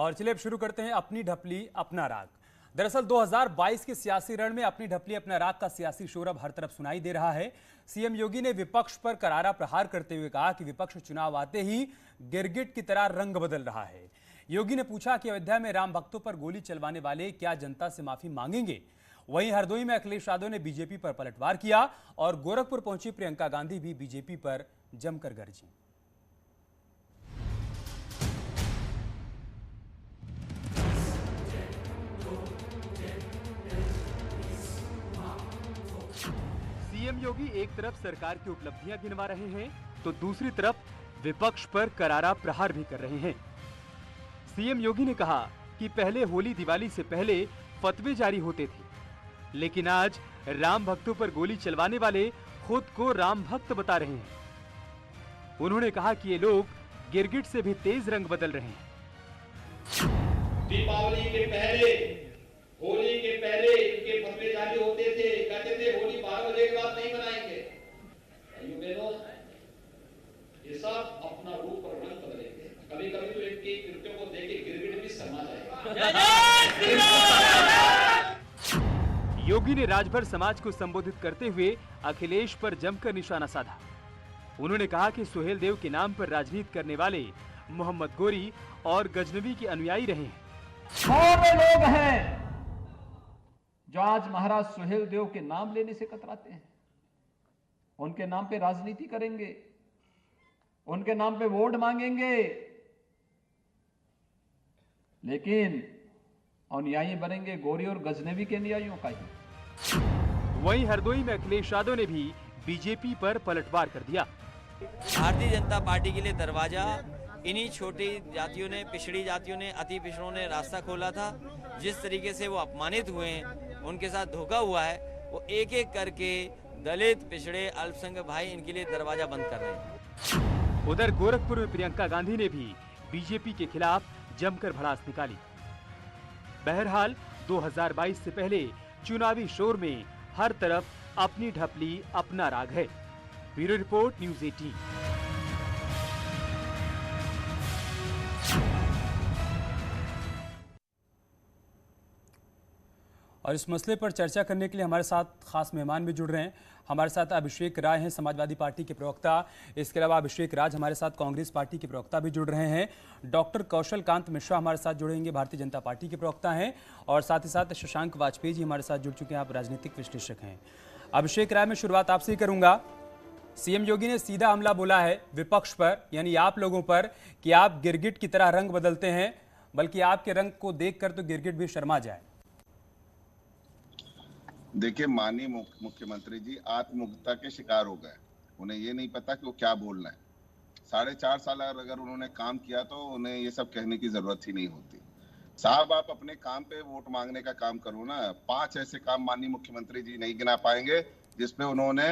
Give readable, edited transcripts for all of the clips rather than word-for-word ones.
और चलिए अब शुरू करते हैं अपनी ढपली अपना राग। दरअसल 2022 के सियासी रण में अपनी ढपली अपना राग का सियासी शोर अब हर तरफ सुनाई दे रहा है। सीएम योगी ने विपक्ष पर करारा प्रहार करते हुए कहा कि विपक्ष चुनाव आते ही गिरगिट की तरह रंग बदल रहा है। योगी ने पूछा कि अयोध्या में राम भक्तों पर गोली चलवाने वाले क्या जनता से माफी मांगेंगे। वहीं हरदोई में अखिलेश यादव ने बीजेपी पर पलटवार किया और गोरखपुर पहुंची प्रियंका गांधी भी बीजेपी पर जमकर गरजी। सीएम योगी एक तरफ सरकार की उपलब्धियां गिनवा रहे हैं तो दूसरी तरफ विपक्ष पर करारा प्रहार भी कर रहे हैं। सीएम योगी ने कहा कि पहले होली दिवाली से पहले फतवे जारी होते थे, लेकिन आज राम भक्तों पर गोली चलवाने वाले खुद को राम भक्त बता रहे हैं। उन्होंने कहा कि ये लोग गिरगिट से भी तेज रंग बदल रहे हैं। दीपावली के पहले, होली के पहले इनके फतवे जारी होते थे, कहते थे होली 12 बजे के बाद नहीं मनाएंगे। ये सब अपना रूप और रंग बदलेंगे। कभी कभी तो इनके कृत्यों को देख के गिरगिट भी शर्मा जाएगा। योगी ने राजभर समाज को संबोधित करते हुए अखिलेश पर जमकर निशाना साधा। उन्होंने कहा कि सुहेलदेव के नाम पर राजनीति करने वाले मोहम्मद गोरी और गजनवी के अनुयायी रहे हैं। 100 लोग हैं जो आज महाराज सुहेलदेव के नाम लेने से कतराते हैं। उनके नाम पे राजनीति करेंगे, उनके नाम पे वोट मांगेंगे, लेकिन अनुयायी बनेंगे गोरी और गजनवी के अनुयायियों का ही। वहीं हरदोई में अखिलेश यादव ने भी बीजेपी पर पलटवार कर दिया। भारतीय जनता पार्टी के लिए दरवाजा इन्हीं छोटी जातियों ने, पिछड़ी जातियों ने, अति पिछड़ों ने रास्ता खोला था। जिस तरीके से वो अपमानित हुए हैं, उनके साथ धोखा हुआ है, वो एक एक करके दलित, पिछड़े, अल्पसंख्यक भाई इनके लिए दरवाजा बंद कर रहे हैं। उधर गोरखपुर में प्रियंका गांधी ने भी बीजेपी के खिलाफ जमकर भड़ास निकाली। बहरहाल 2022 से पहले चुनावी शोर में हर तरफ अपनी ढपली अपना राग है। Bureau report, news 18। और इस मसले पर चर्चा करने के लिए हमारे साथ खास मेहमान भी जुड़ रहे हैं। हमारे साथ अभिषेक राय हैं, समाजवादी पार्टी के प्रवक्ता। इसके अलावा अभिषेक राज हमारे साथ कांग्रेस पार्टी के प्रवक्ता भी जुड़ रहे हैं। डॉक्टर कौशल कांत मिश्रा हमारे साथ जुड़ेंगे, भारतीय जनता पार्टी के प्रवक्ता हैं। और साथ ही साथ शशांक वाजपेयी जी हमारे साथ जुड़ चुके हैं, आप राजनीतिक विश्लेषक हैं। अभिषेक राय, मैं शुरुआत आपसे ही करूंगा। सीएम योगी ने सीधा हमला बोला है विपक्ष पर, यानी आप लोगों पर, कि आप गिरगिट की तरह रंग बदलते हैं, बल्कि आपके रंग को देखकर तो गिरगिट भी शर्मा जाए। देखिए, माननीय मुख्यमंत्री जी आत्ममुग्धता के शिकार हो गए। उन्हें ये नहीं पता कि वो क्या बोल रहे हैं। 4.5 साल अगर उन्होंने काम किया तो उन्हें ये सब कहने की जरूरत ही नहीं होती। साहब, आप अपने काम पे वोट मांगने का काम करो ना। 5 ऐसे काम माननीय मुख्यमंत्री जी नहीं गिना पाएंगे जिसपे उन्होंने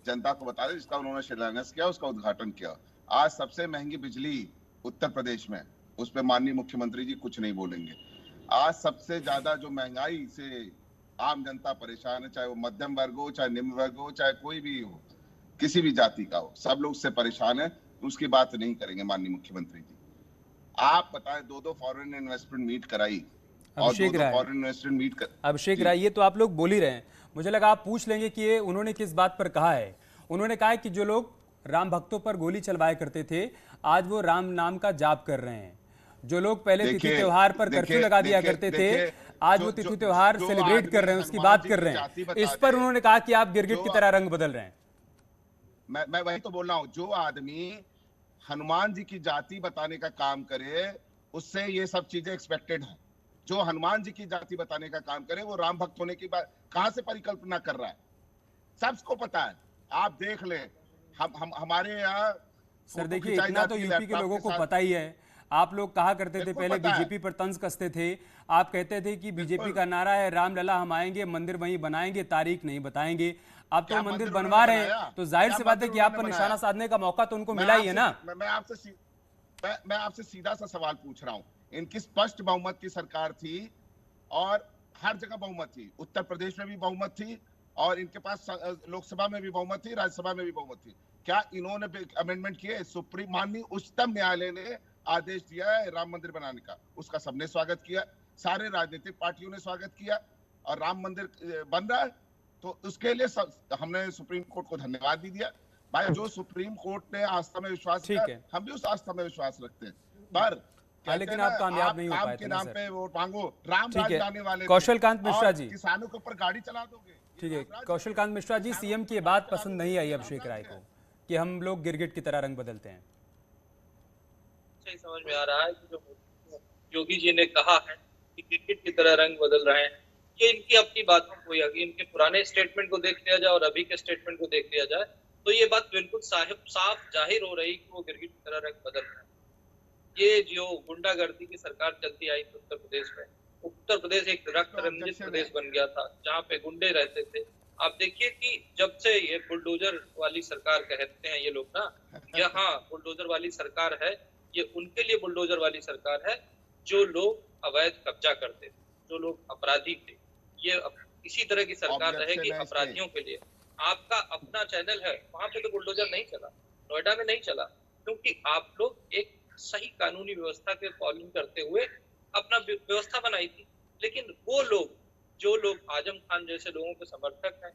जनता को बता दिया, जिसका उन्होंने शिलान्यास किया, उसका उद्घाटन किया। आज सबसे महंगी बिजली उत्तर प्रदेश में, उस पर माननीय मुख्यमंत्री जी कुछ नहीं बोलेंगे। आज सबसे ज्यादा जो महंगाई से आम जनता परेशान है, चाहे वो मध्यम वर्ग हो, चाहे निम्न वर्ग हो, चाहे कोई भी हो, किसी भी जाति का हो, सब लोग उससे परेशान है। उसकी बात नहीं करेंगे माननीय मुख्यमंत्री जी। आप बताएं, 2 फॉरेन इन्वेस्टमेंट मीट कराई और 2 फॉरेन इन्वेस्टमेंट मीट अभिषेक राय, ये तो आप लोग बोल ही रहे हैं। मुझे लगा आप पूछ लेंगे कि ये उन्होंने किस बात पर कहा है। उन्होंने कहा है कि जो लोग राम भक्तों पर गोली चलवाया करते थे, आज वो राम नाम का जाप कर रहे हैं। जो लोग पहले तिथि त्योहार पर कर्फ्यू लगा दिया करते थे, आज वो तिथि त्योहार सेलिब्रेट कर रहे हैं, उसकी बात कर रहे हैं। इस पर उन्होंने कहा कि आप गिरगिट की तरह रंग बदल रहे हैं। मैं वही तो बोल रहा हूँ। जो आदमी हनुमान जी की जाति बताने का काम करे, उससे ये सब चीजें एक्सपेक्टेड है। जो हनुमान जी की जाति बताने का काम करे, वो राम भक्त होने की बात कहां से परिकल्पना कर रहा है? सबको पता है, आप देख लें। हमारे यहाँ सर देखिए, इतना तो यूपी के लोगों को पता ही है। आप लोग कहा करते थे पहले, बीजेपी पर तंज कसते थे। आप कहते थे कि बीजेपी का नारा है रामलला हम आएंगे, मंदिर वहीं बनाएंगे, तारीख नहीं बताएंगे। अब तो मंदिर बनवा रहे हैं, तो जाहिर सी बात है कि आप पर निशाना साधने का मौका तो उनको मिला ही है ना। मैं आपसे सीधा सा सवाल पूछ रहा हूँ। इनकी स्पष्ट बहुमत की सरकार थी और हर जगह बहुमत थी। उत्तर प्रदेश में भी बहुमत थी और इनके पास लोकसभा में भी बहुमत थी, राज्यसभा में भी बहुमत थी। क्या इन्होंने अमेंडमेंट किए? सुप्रीम माननीय उच्चतम न्यायालय ने आदेश दिया है राम मंदिर बनाने का, उसका सबने स्वागत किया, सारे राजनीतिक पार्टियों ने स्वागत किया, और राम मंदिर बन रहा है तो उसके लिए हमने सुप्रीम कोर्ट को धन्यवाद भी दिया। भाई, जो सुप्रीम कोर्ट ने आस्था में विश्वास किया, हम भी उस आस्था में विश्वास रखते हैं, पर लेकिन आप कामयाब नहीं हो पाए के नाम पे वोट मांगो, राम राज लाने वाले कौशलकांत मिश्रा जी, किसानों के ऊपर गाड़ी चला दोगे। ठीक है कौशलकांत मिश्रा जी, सीएम की बात पसंद नहीं आई अभिषेक राय को कि हम लोग गिरगिट की तरह रंग बदलते हैं। सही समझ में आ रहा है कि जो योगी जी ने कहा है कि गिरगिट की तरह रंग बदल रहे हैं, ये इनकी अपनी बातों को या इनके पुराने स्टेटमेंट को देख लिया जाए और अभी के स्टेटमेंट को देख लिया जाए तो ये बात बिल्कुल साफ जाहिर हो रही कि वो गिरगिट की तरह रंग बदल रहे हैं। ये जो गुंडागर्दी की सरकार चलती आई उत्तर प्रदेश में, उत्तर प्रदेश एक रक्त रंजित प्रदेश बन गया था जहाँ पे गुंडे रहते थे। आप देखिए कि जब से ये बुलडोजर वाली सरकार कहते हैं ये लोग ना, यहाँ बुलडोजर वाली सरकार है, ये उनके लिए बुलडोजर वाली सरकार है जो लोग अवैध कब्जा करते थे, जो लोग अपराधी थे। ये इसी तरह की सरकार रहेगी अपराधियों के लिए। आपका अपना चैनल है, वहां पे तो बुलडोजर नहीं चला, नोएडा में नहीं चला, क्योंकि आप लोग एक सही कानूनी व्यवस्था के फॉलोइंग करते हुए अपना व्यवस्था बनाई थी। लेकिन वो लोग, जो लोग आजम खान जैसे लोगों के समर्थक हैं,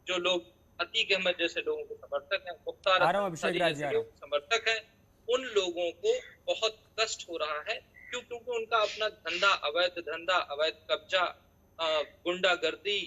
जो लोग अतीक अहमद जैसे लोगों के समर्थक हैं, मुख्तार अंसारी जैसे लोग समर्थक हैं, उन लोगों को बहुत कष्ट हो रहा है क्योंकि उनका अपना धंधा, अवैध कब्जा, गुंडागर्दी,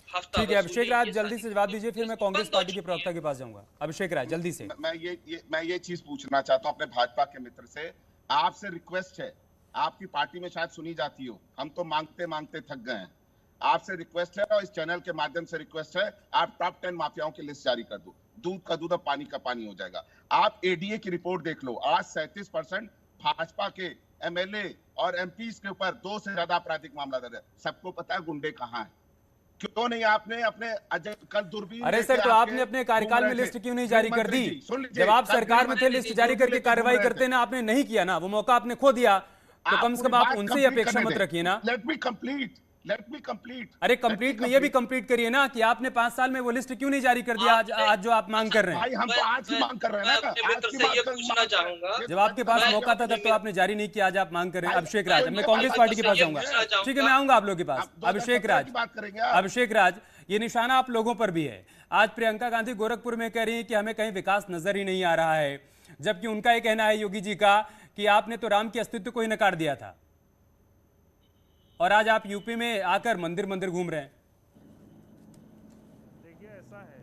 ठीक है अभिषेक राय, जल्दी से जवाब दीजिए, फिर मैं कांग्रेस पार्टी के प्रवक्ता के पास जाऊंगा। अभिषेक राय जल्दी से। मैं ये चीज पूछना चाहता हूं अपने भाजपा के मित्र से, आपसे रिक्वेस्ट है, आपकी पार्टी में शायद सुनी जाती हो, हम तो मांगते मांगते थक गए हैं, आपसे रिक्वेस्ट है और इस चैनल के माध्यम से रिक्वेस्ट है, आप टॉप 10 माफियाओं की लिस्ट जारी कर दो, दूध का दूध और पानी का पानी हो जाएगा। आप एडीए की रिपोर्ट देख लो, आज 37% भाजपा के एमएलए और एमपीज के ऊपर 2 से ज्यादा आपराधिक मामला दर्ज है। सबको पता है गुंडे कहाँ हैं, क्यों नहीं आपने अपने कल दूरबीन, अरे सर, तो आपने अपने कार्यकाल में लिस्ट क्यों नहीं जारी कर दी? जब आप सरकार में थे लिस्ट जारी करके कार्रवाई करते ना, आपने नहीं किया ना, वो मौका आपने खो दिया, तो कम से कम आप उनसे ही अपेक्षा मत रखिए ना। Let me complete. अरे कंप्लीट में ये भी कंप्लीट करिए ना कि आपने 5 साल में वो लिस्ट क्यों नहीं जारी कर दिया आज जो आप मांग कर रहे हैं। भाई हम तो आज ही मांग कर रहे हैं ना, पूछना चाहूंगा, जब आपके पास मौका था तब तो आपने जारी नहीं किया, आज आप मांग कर रहे हैं। अभिषेक राज, मैं कांग्रेस पार्टी के पास जाऊंगा, ठीक है मैं आऊंगा आप लोगों के पास। अभिषेक राज, ये निशाना आप लोगों पर भी है। आज प्रियंका गांधी गोरखपुर में कह रही है कि हमें कहीं विकास नजर ही नहीं आ रहा है, जबकि उनका ये कहना है योगी जी का कि आपने तो राम के अस्तित्व को ही नकार दिया था, और आज आप यूपी में आकर मंदिर मंदिर घूम रहे हैं। देखिए ऐसा है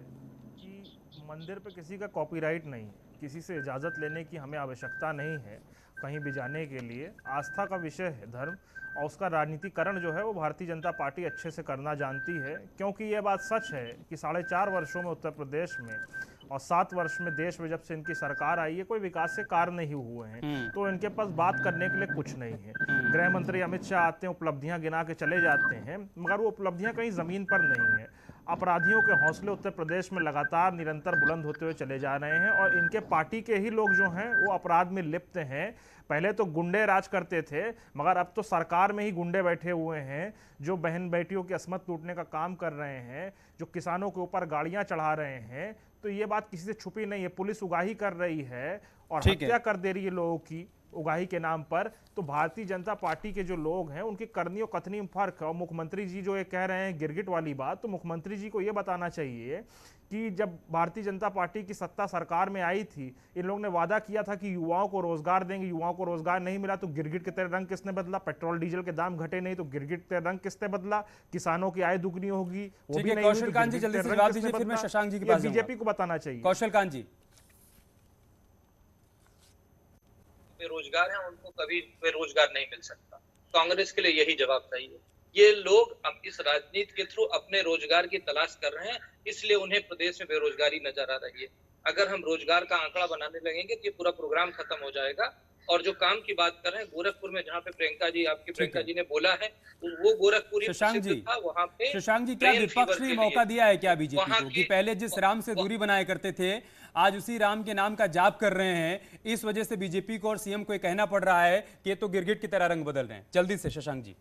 कि मंदिर पे किसी का कॉपीराइट नहीं है, किसी से इजाज़त लेने की हमें आवश्यकता नहीं है कहीं भी जाने के लिए। आस्था का विषय है धर्म, और उसका राजनीतिकरण जो है वो भारतीय जनता पार्टी अच्छे से करना जानती है, क्योंकि ये बात सच है कि 4.5 वर्षों में उत्तर प्रदेश में और 7 वर्ष में देश में जब से इनकी सरकार आई है, कोई विकास के कार्य नहीं हुए हैं, तो इनके पास बात करने के लिए कुछ नहीं है। गृह मंत्री अमित शाह आते हैं, उपलब्धियां गिना के चले जाते हैं, मगर वो उपलब्धियां कहीं ज़मीन पर नहीं है। अपराधियों के हौसले उत्तर प्रदेश में लगातार निरंतर बुलंद होते हुए चले जा रहे हैं, और इनके पार्टी के ही लोग जो हैं वो अपराध में लिप्त हैं। पहले तो गुंडे राज करते थे, मगर अब तो सरकार में ही गुंडे बैठे हुए हैं जो बहन बेटियों की अस्मत लूटने का काम कर रहे हैं, जो किसानों के ऊपर गाड़ियां चढ़ा रहे हैं। तो ये बात किसी से छुपी नहीं है, पुलिस उगाही कर रही है और हत्या कर दे रही है लोगों की उगाही के नाम पर। तो भारतीय जनता पार्टी के जो लोग हैं उनकी करनी और कथनी में फर्क है। और मुख्यमंत्री जी जो ये कह रहे हैं गिरगिट वाली बात, तो मुख्यमंत्री जी को ये बताना चाहिए कि जब भारतीय जनता पार्टी की सत्ता सरकार में आई थी, इन लोगों ने वादा किया था कि युवाओं को रोजगार देंगे, युवाओं को रोजगार नहीं मिला तो गिरगिट के तेरे रंग किसने बदला? पेट्रोल डीजल के दाम घटे नहीं तो गिरगिट के रंग किसने बदला? किसानों की आय दुगनी होगी, वो भी नहीं। कौशलकांत जी जल्दी से जवाब दीजिए, फिर मैं शशांक जी के पास बीजेपी को बताना चाहिए। कौशलकांत जी, बेरोजगार हैं उनको कभी बेरोजगार नहीं मिल सकता। कांग्रेस के लिए यही जवाब चाहिए। ये लोग अब इस राजनीति के थ्रू अपने रोजगार की तलाश कर रहे हैं, इसलिए उन्हें प्रदेश में बेरोजगारी नजर आ रही है। अगर हम रोजगार का आंकड़ा बनाने लगेंगे तो ये पूरा प्रोग्राम खत्म हो जाएगा। और जो काम की बात कर रहे हैं गोरखपुर में, जहाँ पे प्रियंका जी ने बोला है, वो गोरखपुर था, वहाँ पे शशांक जी क्या विपक्ष ने मौका दिया है क्या बीजेपी को कि पहले जिस राम से दूरी बनाया करते थे आज उसी राम के नाम का जाप कर रहे हैं? इस वजह से बीजेपी को और सीएम को कहना पड़ रहा है कि ये तो गिरगिट की तरह रंग बदल रहे हैं। जल्दी से शशांक जी।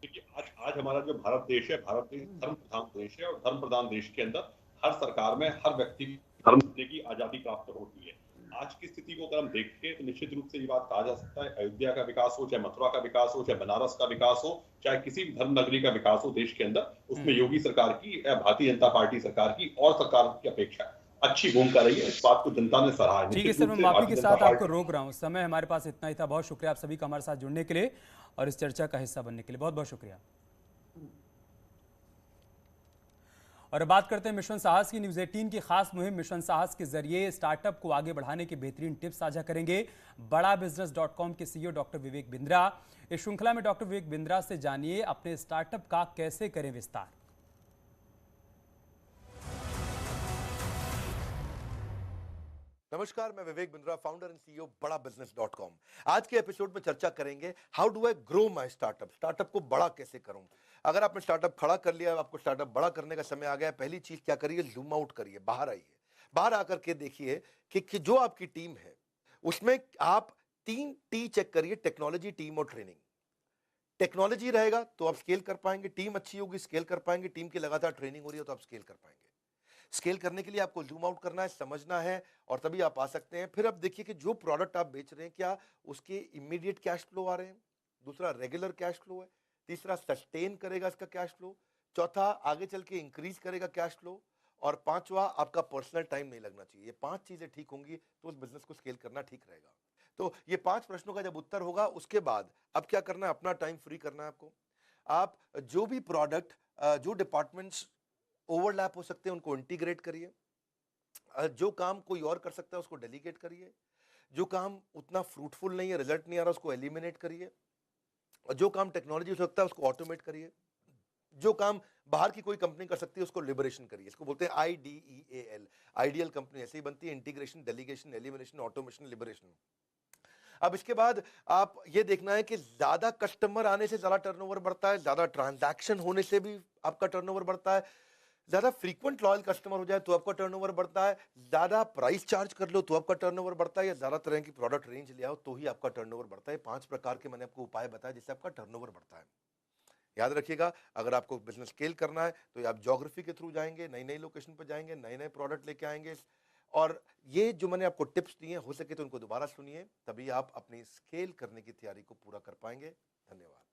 देखिए आज हमारा जो भारत देश है, भारत धर्म प्रधान देश है, और धर्म प्रधान देश के अंदर हर सरकार में हर व्यक्ति धर्म की आजादी प्राप्त होती है। आज की स्थिति को अगर हम देखें तो निश्चित रूप से ये बात कहा जा सकता है, अयोध्या का विकास हो, चाहे मथुरा का विकास हो, चाहे बनारस का विकास हो, चाहे किसी भी धर्म नगरी का विकास हो देश के अंदर, उसमें योगी सरकार की या भारतीय जनता पार्टी सरकार की और सरकार की अपेक्षा अच्छी भूमिका रही है। इस बात को जनता ने सराहा है। ठीक है सर, मैं माफी के साथ आपको रोक रहा हूँ, समय हमारे पास इतना ही था। बहुत शुक्रिया आप सभी का हमारे साथ जुड़ने के लिए और इस चर्चा का हिस्सा बनने के लिए, बहुत बहुत शुक्रिया। और बात करते हैं मिशन साहस की। न्यूज़ 18 की खास मुहिम मिशन साहस के जरिए स्टार्टअप को आगे बढ़ाने के बेहतरीन टिप्स साझा करेंगे बड़ाबिजनेस.com के सीईओ डॉक्टर विवेक बिंद्रा। इस श्रृंखला में डॉक्टर विवेक बिंद्रा से जानिए अपने स्टार्टअप का कैसे करें विस्तार। नमस्कार, मैं Vivek Bindra, founder and CEO बड़ाबिजनेस.com। आज के एपिसोड में चर्चा करेंगे how do I grow my startup, startup को बड़ा कैसे करूं। अगर आपने स्टार्टअप खड़ा कर लिया, आपको स्टार्टअप बड़ा करने का समय आ गया, पहली चीज क्या करिए, जूम आउट करिए, बाहर आइए। बाहर आकर के देखिए कि जो आपकी टीम है उसमें आप 3 टी चेक करिए, टेक्नोलॉजी, टीम और ट्रेनिंग। टेक्नोलॉजी रहेगा तो आप स्केल कर पाएंगे, टीम अच्छी होगी स्केल कर पाएंगे, टीम की लगातार ट्रेनिंग हो रही है तो आप स्केल कर पाएंगे। स्केल करने के लिए आपको जूम आउट करना है, समझना है और तभी आप आ सकते हैं। फिर अब देखिए कि जो प्रोडक्ट आप बेच रहे हैं क्या उसके इमीडिएट कैश फ्लो आ रहे हैं, दूसरा रेगुलर कैश फ्लो है, तीसरा सस्टेन करेगा इसका कैश फ्लो, चौथा आगे चल के इंक्रीज करेगा कैश फ्लो और पांचवा आपका पर्सनल टाइम नहीं लगना चाहिए। ये 5 चीजें ठीक होंगी तो उस बिजनेस को स्केल करना ठीक रहेगा। तो ये 5 प्रश्नों का जब उत्तर होगा उसके बाद अब क्या करना है, अपना टाइम फ्री करना है आपको। आप जो भी प्रोडक्ट, जो डिपार्टमेंट्स ओवरलैप हो सकते हैं उनको इंटीग्रेट करिए, जो काम कोई और कर सकता है उसको डेलीगेट करिए, जो काम उतना फ्रूटफुल नहीं है, रिजल्ट नहीं आ रहा उसको एलिमिनेट करिए, और जो काम टेक्नोलॉजी हो सकता है उसको ऑटोमेट करिए, जो काम बाहर की कोई कंपनी कर सकती है उसको लिबरेशन करिए। इसको बोलते हैं IDEAL, आइडियल कंपनी ऐसे ही बनती है, integration, delegation, elimination, automation, liberation. अब इसके बाद आप ये देखना है कि ज्यादा कस्टमर आने से ज्यादा टर्नओवर बढ़ता है, ज्यादा ट्रांजैक्शन होने से भी आपका टर्नओवर बढ़ता है, ज्यादा फ्रीक्वेंट लॉयल कस्टमर हो जाए तो आपका टर्नओवर बढ़ता है, ज्यादा प्राइस चार्ज कर लो तो आपका टर्नओवर बढ़ता है, या ज्यादा तरह की प्रोडक्ट रेंज ले आओ तो ही आपका टर्नओवर बढ़ता है। 5 प्रकार के मैंने आपको उपाय बताए जिससे आपका टर्नओवर बढ़ता है। याद रखिएगा, अगर आपको बिजनेस स्केल करना है तो आप ज्योग्राफी के थ्रू जाएंगे, नई नई लोकेशन पर जाएंगे, नए नए प्रोडक्ट लेके आएंगे, और ये जो मैंने आपको टिप्स दिए हो सके तो उनको दोबारा सुनिए, तभी आप अपनी स्केल करने की तैयारी को पूरा कर पाएंगे। धन्यवाद।